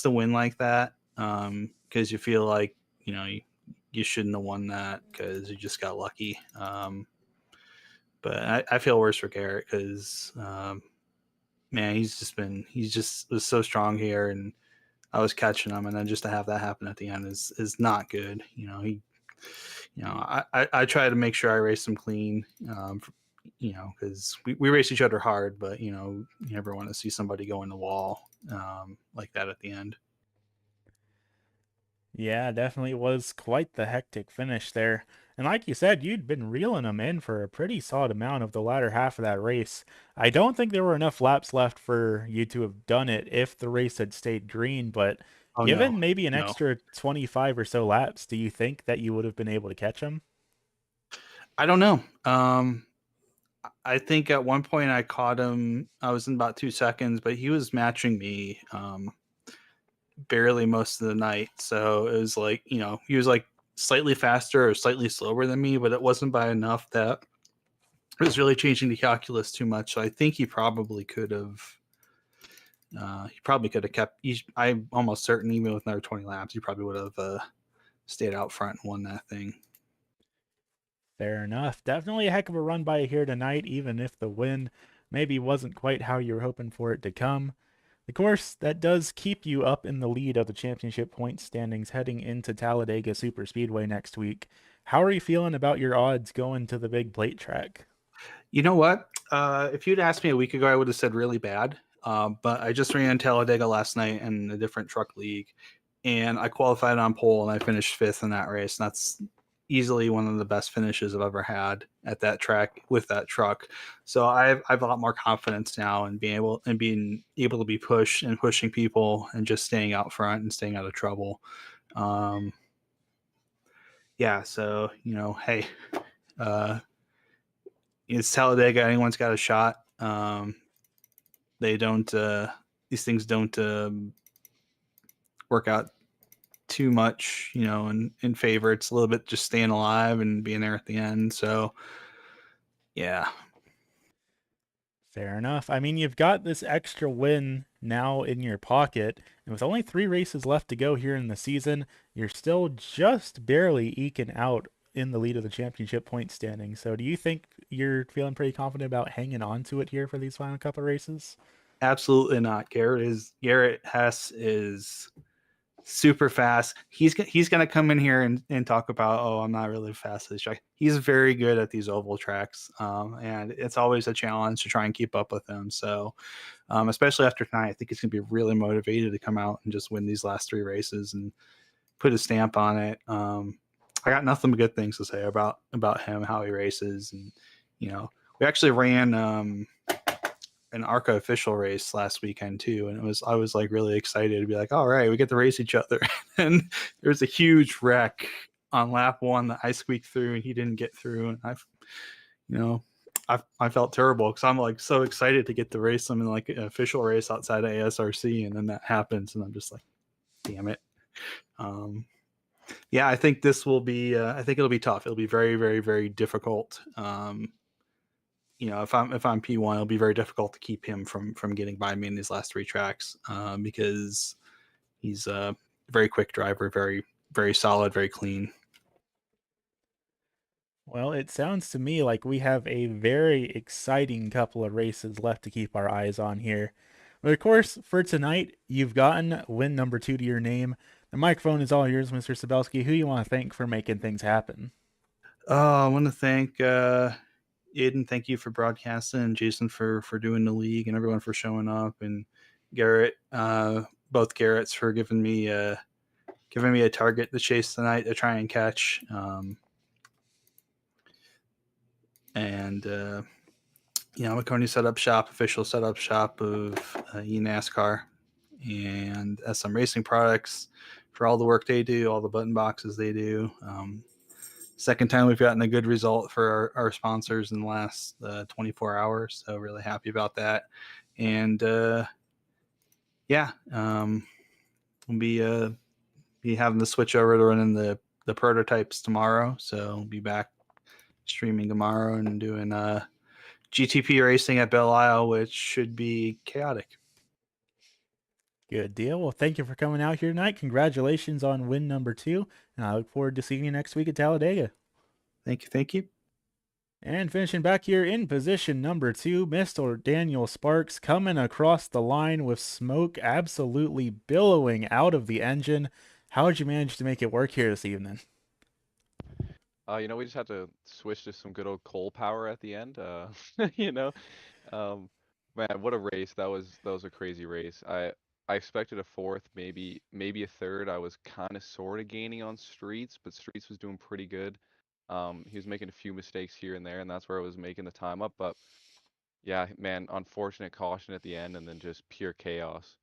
to win like that. Because you feel like, you shouldn't have won that because you just got lucky. But I feel worse for Garrett because, man, he just was so strong here, and I was catching him, and then just to have that happen at the end is not good. I try to make sure I race him clean. Because we race each other hard, but you never want to see somebody go in the wall like that at the end. Yeah, definitely was quite the hectic finish there. And like you said, you'd been reeling them in for a pretty solid amount of the latter half of that race. I don't think there were enough laps left for you to have done it if the race had stayed green, but Oh given maybe an no. extra 25 or so laps, do you think that you would have been able to catch him? I don't know. I think at one point I caught him. I was in about 2 seconds, but he was matching me barely most of the night. So it was like, he was like slightly faster or slightly slower than me, but it wasn't by enough that it was really changing the calculus too much. So I think he probably could have. He probably could have kept. I'm almost certain, even with another 20 laps, he probably would have stayed out front and won that thing. Fair enough. Definitely a heck of a run by here tonight, even if the win maybe wasn't quite how you were hoping for it to come. Of course, that does keep you up in the lead of the championship point standings heading into Talladega Superspeedway next week. How are you feeling about your odds going to the big plate track? You know what? If you'd asked me a week ago, I would have said really bad. But I just ran Talladega last night in a different truck league, and I qualified on pole and I finished fifth in that race. And that's easily one of the best finishes I've ever had at that track with that truck. So I've a lot more confidence now in being able to be pushed and pushing people and just staying out front and staying out of trouble. Um, yeah. So hey, uh, it's Talladega. Anyone's got a shot. They don't. These things don't work out too much, in favor. It's a little bit just staying alive and being there at the end. So yeah, Fair enough. I mean, you've got this extra win now in your pocket, and with only 3 races left to go here in the season, you're still just barely eking out in the lead of the championship point standing. So, do you think you're feeling pretty confident about hanging on to it here for these final couple races? absolutely not. Garrett Hess is super fast. He's gonna come in here and talk about, oh, I'm not really fast at this track. He's very good at these oval tracks, and it's always a challenge to try and keep up with him. So especially after tonight, I think he's gonna be really motivated to come out and just win these last 3 races and put a stamp on it. I got nothing but good things to say about him, how he races, and we actually ran an ARCA official race last weekend too, and I was like really excited to be like, all right, we get to race each other. And there was a huge wreck on lap one that I squeaked through and he didn't get through, and you know I felt terrible because I'm like so excited to get to race them in like an official race outside of ASRC, and then that happens, and I'm just like, damn it. Um, yeah, I think this will be. I think it'll be tough. It'll be very, very, very difficult. If I'm P1, it'll be very difficult to keep him from getting by me in these last 3 tracks, because he's a very quick driver, very very solid, very clean. Well, it sounds to me like we have a very exciting couple of races left to keep our eyes on here. But of course, for tonight, you've gotten win number 2 to your name. The microphone is all yours, Mr. Sabelski. Who you want to thank for making things happen? I want to thank Aiden. Thank you for broadcasting, and Jason for doing the league, and everyone for showing up, and Garrett, both Garretts for giving me a target to chase tonight to try and catch. And McConey Setup Shop, official setup shop of eNASCAR and SM Racing Products for all the work they do, all the button boxes they do. Second time we've gotten a good result for our sponsors in the last 24 hours, so really happy about that. And yeah, we'll be having the switch over to running the prototypes tomorrow, so we'll be back streaming tomorrow and doing GTP racing at Belle Isle, which should be chaotic. Good deal. Well, thank you for coming out here tonight. Congratulations on win number 2, and I look forward to seeing you next week at Talladega. Thank you. Thank you. And finishing back here in position number 2, Mr. Daniel Sparks coming across the line with smoke absolutely billowing out of the engine. How did you manage to make it work here this evening? We just had to switch to some good old coal power at the end. You know, um, man, what a race! That was a crazy race. I expected a fourth, maybe a third. I was kind of sort of gaining on Streets, but Streets was doing pretty good. He was making a few mistakes here and there, and that's where I was making the time up. But yeah, man, unfortunate caution at the end, and then just pure chaos.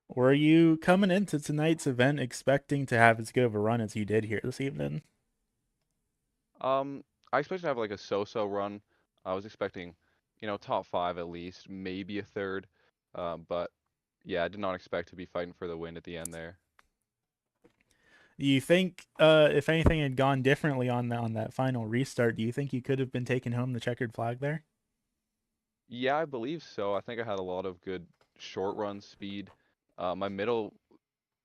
Were you coming into tonight's event expecting to have as good of a run as you did here this evening? I expected to have like a so-so run. I was expecting, top five at least, maybe a third. But yeah, I did not expect to be fighting for the win at the end there. Do you think if anything had gone differently on that final restart, do you think you could have been taking home the checkered flag there? Yeah, I believe so. I think I had a lot of good short run speed. My middle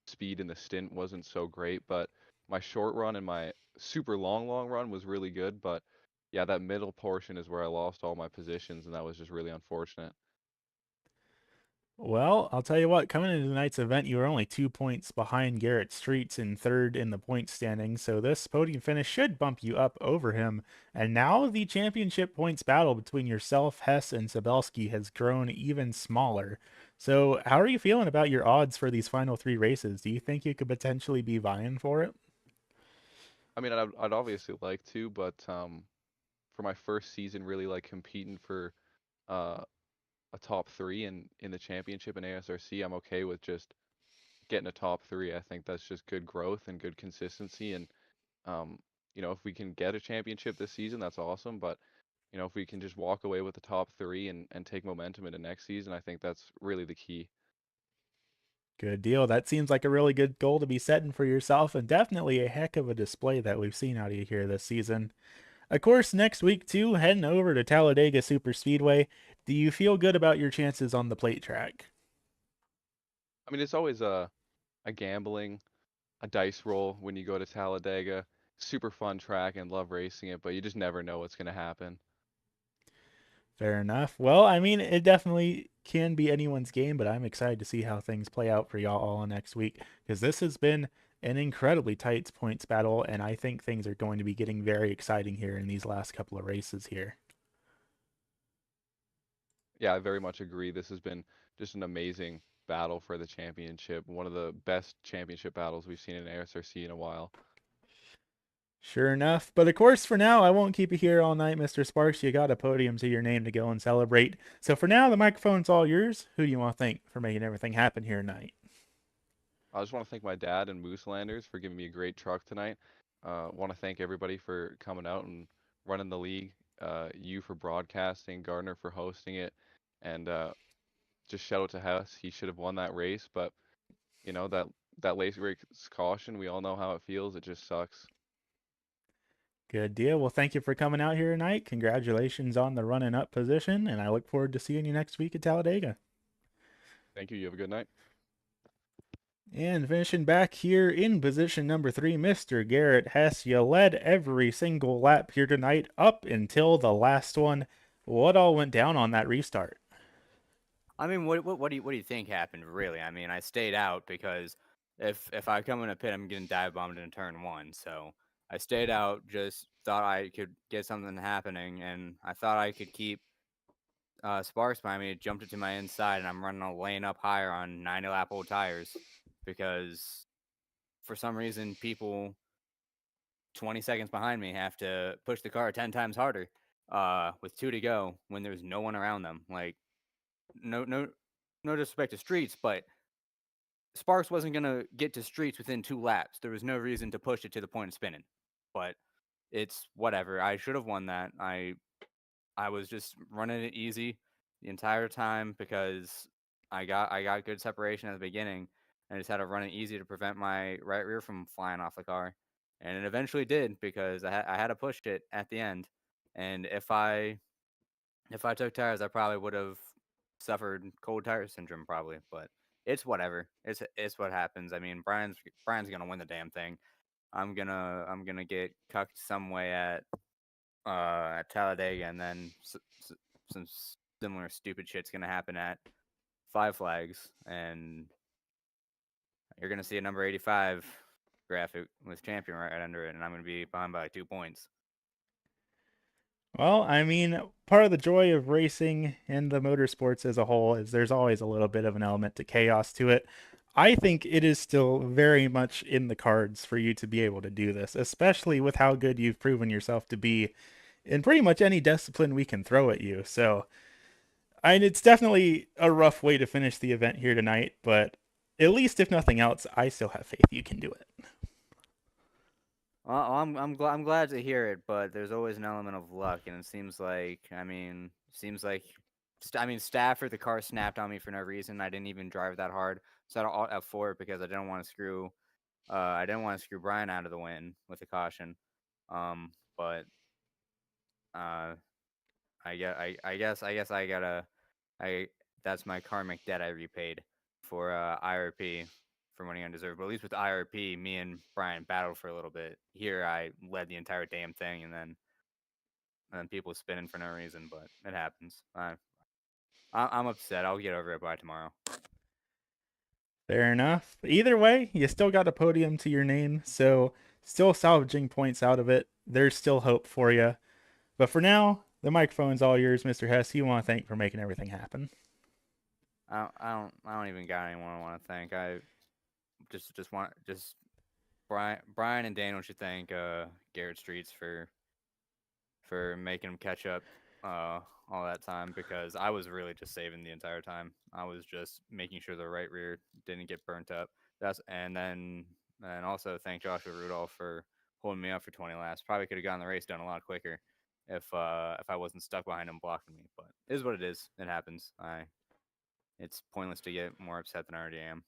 speed in the stint wasn't so great, but my short run and my super long run was really good, but yeah, that middle portion is where I lost all my positions, and that was just really unfortunate. Well, I'll tell you what, coming into tonight's event, you were only 2 points behind Garrett Streets in third in the point standing, so this podium finish should bump you up over him. And now the championship points battle between yourself, Hess, and Sabelski has grown even smaller. So, how are you feeling about your odds for these final three races? Do you think you could potentially be vying for it? I mean, I'd obviously like to, but for my first season, really like competing for uh, a top three in the championship in ASRC, I'm okay with just getting a top three. I think that's just good growth and good consistency. And um, if we can get a championship this season, that's awesome. But if we can just walk away with the top three and take momentum into next season, I think that's really the key. Good deal. That seems like a really good goal to be setting for yourself, and definitely a heck of a display that we've seen out of you here this season. Of course, next week, too, heading over to Talladega Super Speedway. Do you feel good about your chances on the plate track? I mean, it's always a gambling, a dice roll when you go to Talladega. Super fun track and love racing it, but you just never know what's going to happen. Fair enough. Well, I mean, it definitely can be anyone's game, but I'm excited to see how things play out for y'all all next week because this has been an incredibly tight points battle, and I think things are going to be getting very exciting here in these last couple of races here. Yeah, I very much agree. This has been just an amazing battle for the championship. One of the best championship battles we've seen in ASRC in a while. Sure enough. But of course, for now, I won't keep you here all night, Mr. Sparks. You got a podium to your name to go and celebrate. So for now, the microphone's all yours. Who do you want to thank for making everything happen here tonight? I just want to thank my dad and Mooselanders for giving me a great truck tonight. Want to thank everybody for coming out and running the league. You for broadcasting, Gardner for hosting it, and just shout out to Hess. He should have won that race, but that late race caution, we all know how it feels. It just sucks. Good deal. Well, thank you for coming out here tonight. Congratulations on the running up position, and I look forward to seeing you next week at Talladega. Thank you. You have a good night. And finishing back here in position number 3, Mr. Garrett Hess. You led every single lap here tonight up until the last one. What all went down on that restart? I mean, what do you think happened really? I mean, I stayed out because if I come in a pit, I'm getting dive bombed in turn one. So I stayed out, just thought I could get something happening, and I thought I could keep Sparks by me. Jumped it to my inside, and I'm running a lane up higher on 90 lap old tires because for some reason people 20 seconds behind me have to push the car 10 times harder with 2 to go when there's no one around them. Like no disrespect to Streets, but Sparks wasn't gonna get to Streets within 2 laps. There was no reason to push it to the point of spinning. But it's whatever. I should have won that. I was just running it easy the entire time because I got good separation at the beginning. And I just had to run it easy to prevent my right rear from flying off the car. And it eventually did because I had to push it at the end. And if I took tires, I probably would have suffered cold tire syndrome probably, but it's whatever. It's what happens. I mean, Brian's gonna win the damn thing. I'm gonna get cucked some way at Talladega, and then some similar stupid shit's gonna happen at Five Flags, and you're gonna see a number 85 graphic with champion right under it, and I'm gonna be behind by like 2 points. Well, I mean, part of the joy of racing and the motorsports as a whole is there's always a little bit of an element to chaos to it. I think it is still very much in the cards for you to be able to do this, especially with how good you've proven yourself to be in pretty much any discipline we can throw at you. So, it's definitely a rough way to finish the event here tonight, but at least if nothing else, I still have faith you can do it. Well, I'm glad to hear it, but there's always an element of luck, and it seems like Stafford, the car snapped on me for no reason. I didn't even drive that hard, so I don't alt F4 because I didn't want to screw Brian out of the win with a caution. But uh, I guess I gotta I that's my karmic debt I repaid for IRP winning undeserved. But at least with IRP, me and Brian battled for a little bit. Here, I led the entire damn thing, and then people spinning for no reason. But it happens. I'm upset. I'll get over it by tomorrow. Fair enough. Either way, you still got a podium to your name, so still salvaging points out of it. There's still hope for you. But for now, the microphone's all yours, Mr. Hess. You want to thank for making everything happen. I don't even got anyone I want to thank. I just want Brian and Daniel should thank Garrett Streets for making him catch up all that time, because I was really just saving the entire time. I was just making sure the right rear didn't get burnt up. And also thank Joshua Rudolph for holding me up for 20 laps. Probably could have gotten the race done a lot quicker if I wasn't stuck behind him blocking me. But it is what it is. It happens. It's pointless to get more upset than I already am.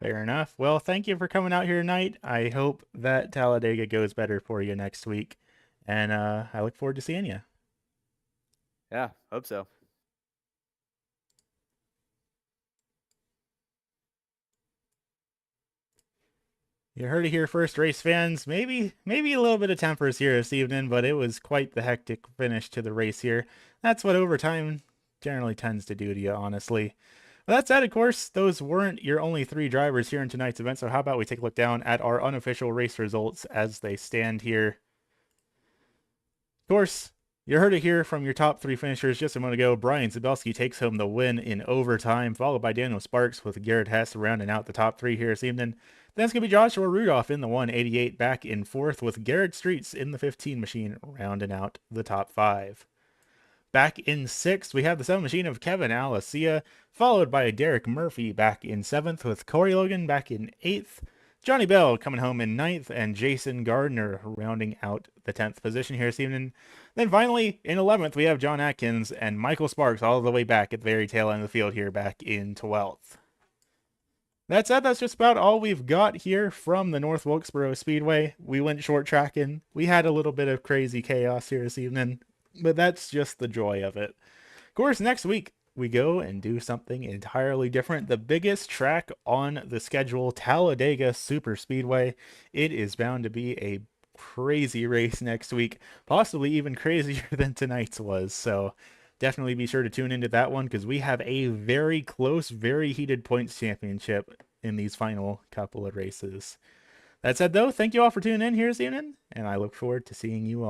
Fair enough. Well, thank you for coming out here tonight. I hope that Talladega goes better for you next week. And I look forward to seeing you. Yeah, hope so. You heard it here first, race fans. Maybe a little bit of tempers here this evening, but it was quite the hectic finish to the race here. That's what overtime generally tends to do to you, honestly. Well, that said, of course, those weren't your only 3 drivers here in tonight's event, so how about we take a look down at our unofficial race results as they stand here. Of course, you heard it here from your top 3 finishers just a moment ago. Brian Zabelski takes home the win in overtime, followed by Daniel Sparks with Garrett Hess rounding out the top 3 here this evening. Then it's going to be Joshua Rudolph in the 188 back in 4th, with Garrett Streets in the 15 machine rounding out the top 5. Back in 6th, we have the 7 machine of Kevin Alessia, followed by Derek Murphy back in 7th, with Corey Logan back in 8th. Johnny Bell coming home in 9th, and Jason Gardner rounding out the 10th position here this evening. Then finally, in 11th, we have John Atkins and Michael Sparks all the way back at the very tail end of the field here back in 12th. That said, that's just about all we've got here from the North Wilkesboro Speedway. We went short tracking. We had a little bit of crazy chaos here this evening, but that's just the joy of it. Of course, next week, we go and do something entirely different. The biggest track on the schedule, Talladega Super Speedway. It is bound to be a crazy race next week, possibly even crazier than tonight's was. So definitely be sure to tune into that one, because we have a very close, very heated points championship in these final couple of races. That said, though, thank you all for tuning in here this evening, and I look forward to seeing you all.